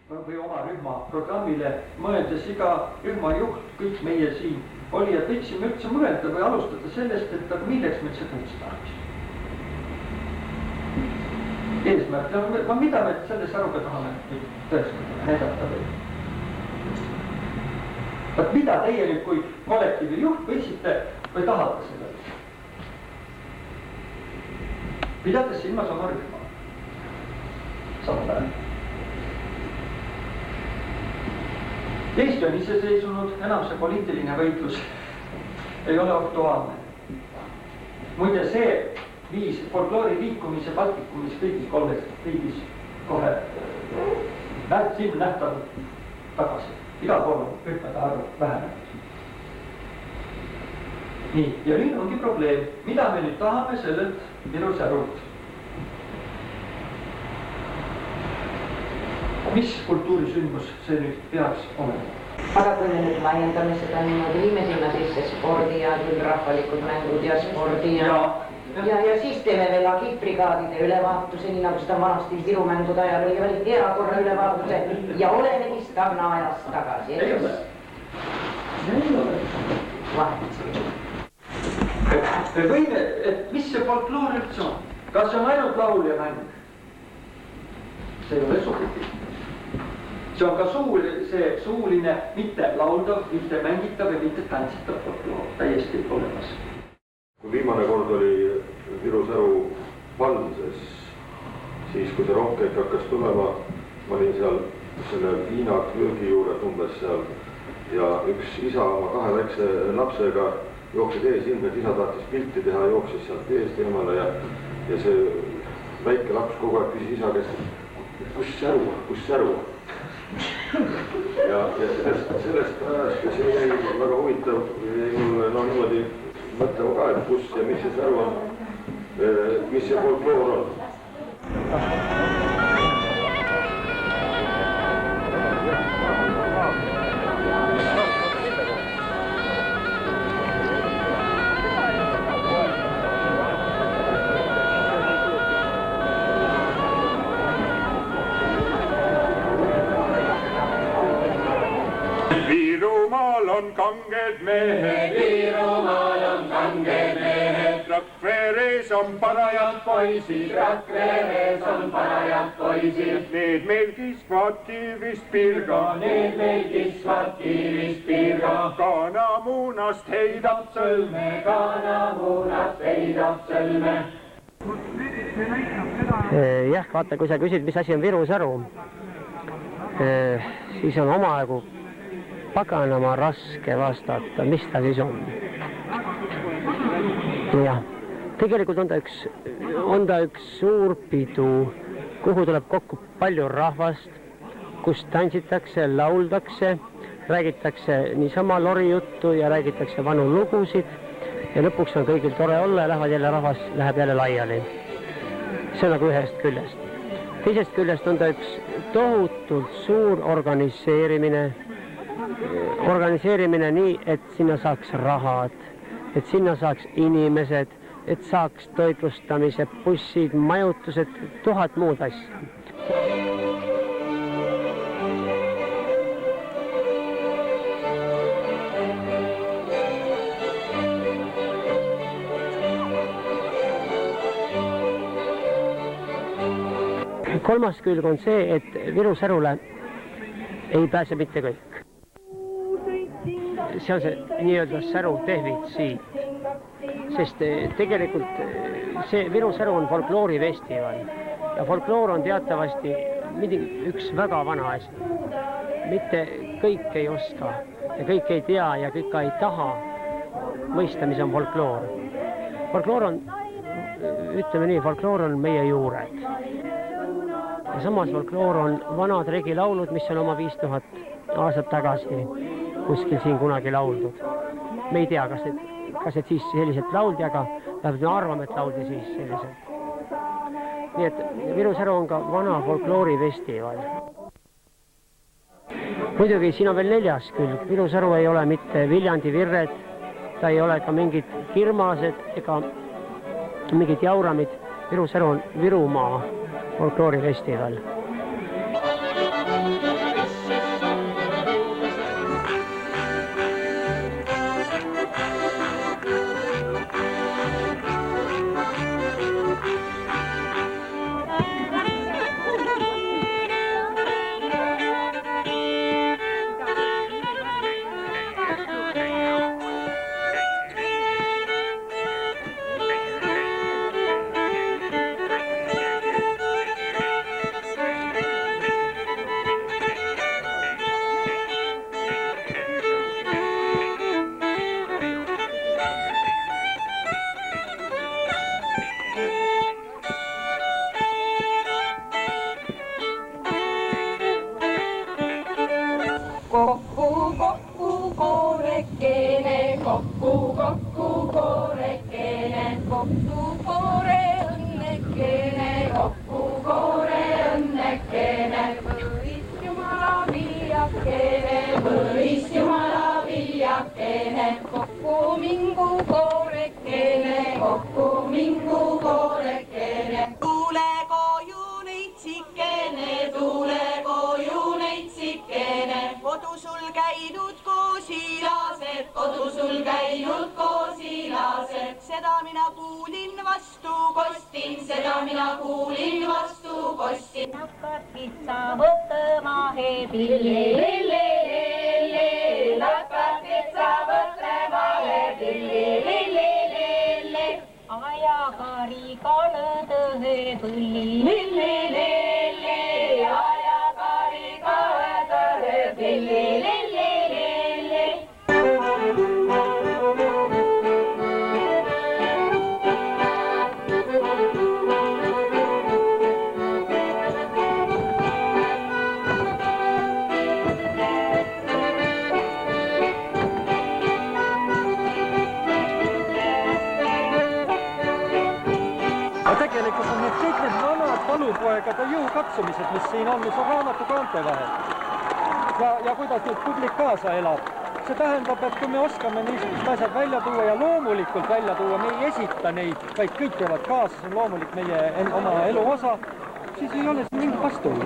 või oma rühma programmile mõeldes iga rühma juht, kõik meie siin oli, et võiksime üldse mõelda või alustada sellest, et milleks me üldse kutse tahaks. Eesmärk, mida me selles aruga tahame tõestada, näidata või? Vaat mida teie nüüd kui kollektiivi juht võiksite või tahate selle? Pidades silmas oma rühma. Samal ajal. Eesti on iseseisunud, enam see poliitiline võitlus ei ole aktuaalne. Muide see viis folkloori liikumise Baltikumis kõigis kolmes riigis kohe siin nähtavalt tagasi. Iga pool on rühmade arv vähenenud. Nii, ja nüüd ongi probleem, mida me nüüd tahame sellelt virusärult? Mis kultuurisündmus see nüüd peaks olema? Aga kui me nüüd laiendame seda niimoodi, viime sinna sisse spordi ja rahvalikud mängud ja spordi ja siis teeme veel agitbrigaadide ülevaatuse, nii nagu seda vanasti Viru mängude ajal oli valiti erakorra ülevaatuse ja olemegi Stagna ajast tagasi. Ei ole. Me võime, et mis see folkloor üldse on? Kas see on ainult laul ja mäng? See ei ole sugugi. See on ka suuline, mitte lauldav, mitte mängitav ja mitte tantsitav folkloor, täiesti olemas. Kui viimane kord oli Viru-Säru valduses, siis kui see rohkeid hakkas tulema, ma olin seal selle Hiina köögi juures umbes seal ja üks isa oma 2 väikse lapsega jooksid ees ilmselt, isa tahtis pilti teha, jooksis sealt eest eemale ja see väike laps kogu aeg küsis isa käest, kus säru on? Ja sellest ajast ja see jäi väga huvitav, jäi mulle niimoodi mõtlema ka, et kus ja mis see säru on, mis see folkloor on. Virumaal on kanged mehed, Virumaal on kanged mehed, Rakveres on parajad poisid, Rakveres on parajad poisid, need meil kisvad kiivist pirga, need meil kisvad kiivist pirga, kaanamuunast heidab sõlme, kaanamuunast heidab sõlme. Jah, vaata, kui sa küsid, mis asi on Viru-Säru, siis on omaegu paganama raske vastata, mis ta siis on. Jah, tegelikult on ta üks suur pidu, kuhu tuleb kokku palju rahvast, kus tantsitakse, lauldakse, räägitakse niisama lorijuttu ja räägitakse vanu lugusid ja lõpuks on kõigil tore olla ja rahvas läheb jälle laiali. See on nagu ühest küljest. Teisest küljest on ta üks tohutult suur organiseerimine nii, et sinna saaks rahad, et sinna saaks inimesed, et saaks toitlustamise, bussid, majutused, 1000 muud asja. Kolmas külg on see, et Viru-Särule ei pääse mitte kõik. See on see nii-öelda Säru defitsiit, sest tegelikult see Viru-Säru on folkloorifestival ja folkloor on teatavasti üks väga vana asi. Mitte kõik ei oska ja kõik ei tea ja kõik ei taha mõista, mis on folkloor. Folkloor on, ütleme nii, folkloor on meie juured. Ja samas folkloor on vanad regilaulud, mis on oma 5000 aastat tagasi kuskil siin kunagi lauldud. Me ei tea, kas et siis selliselt lauldi, aga me arvame, et lauldi siis selliselt. Nii et Viru-Säru on ka vana folkloorifestival. Muidugi siin on veel 4. külg. Viru-Säru ei ole mitte Viljandi virred, ta ei ole ka mingid kirmased ega mingid jauramid. Viru-Säru on Virumaa folkloorifestival. Kokku, kokku, koorekene, kokku, kokku, koorekene, kokku, koore õnnekene, kokku, koore õnnekene. Võis Jumala viiakene, võis Jumala viiakene, kokku mingu koorekene, kokku mingu koorekene. Tuule koju neitsikene, tuule koju neitsikene, kodu sul käinud koosilased, kodu sul käinud koosilased. Seda mina kuulin vastu kostin, seda mina kuulin vastu kostin. Hakkad kitsa võtma hebille, lille, lille, hakkad kitsa võtma hebille, lille, lille. Ajakari kalõdõhe põlli, lille, lille, ajakari kalõdõhe põlli, lille, lille. Tegelikult on need kõik need vanad palupoegade jõukatsumised, mis siin on raamatukaante vahel. Ja kuidas nüüd publik kaasa elab. See tähendab, et kui me oskame niisugused asjad välja tuua ja loomulikult välja tuua, me ei esita neid, vaid kõik teevad kaasa, see on loomulik meie oma elu osa, siis ei ole siin mingit vastuolu.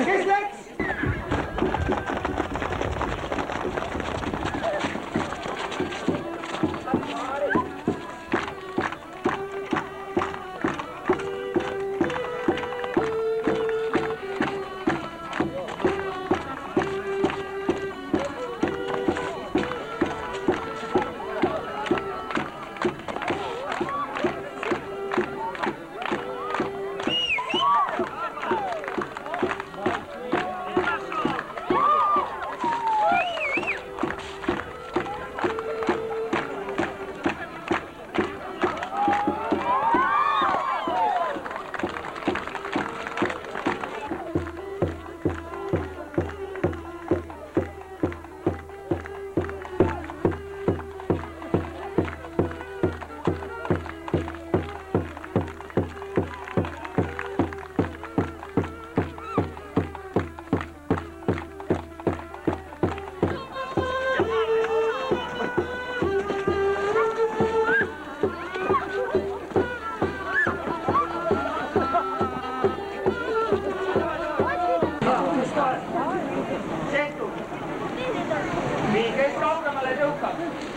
Kes läks?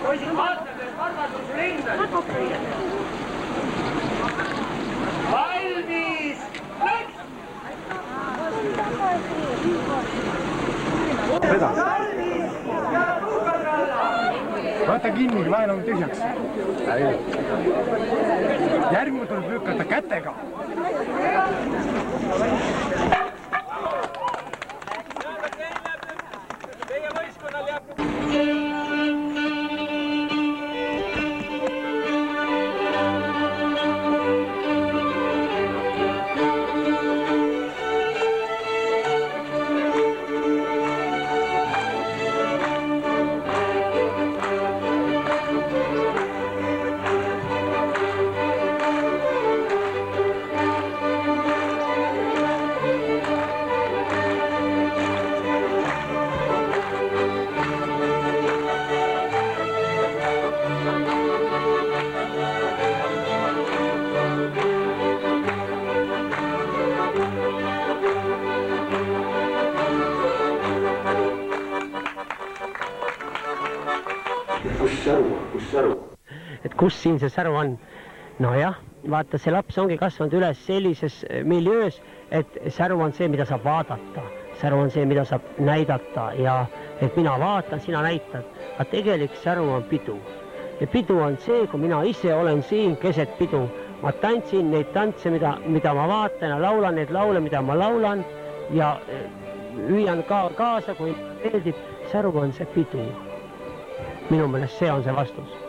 Poisid, vaatame, varvasus linnas. Valmis! Läks! Veda. Võta kinni, vahel on tühjaks. Järgmine tuleb lükata kätega. Teie võistkonnal jääb kus säru on, kus säru? Et kus siin see säru on? Nojah, vaata, see laps ongi kasvanud üles sellises miljöös, et säru on see, mida saab vaadata. Säru on see, mida saab näidata ja et mina vaatan, sina näitad. Aga tegelik säru on pidu. Ja pidu on see, kui mina ise olen siin keset pidu. Ma tantsin neid tantse, mida ma vaatan ja laulan neid laule, mida ma laulan ja hüüan kaasa, kui meeldib. Säru on see pidu. Minu meelest see on see vastus.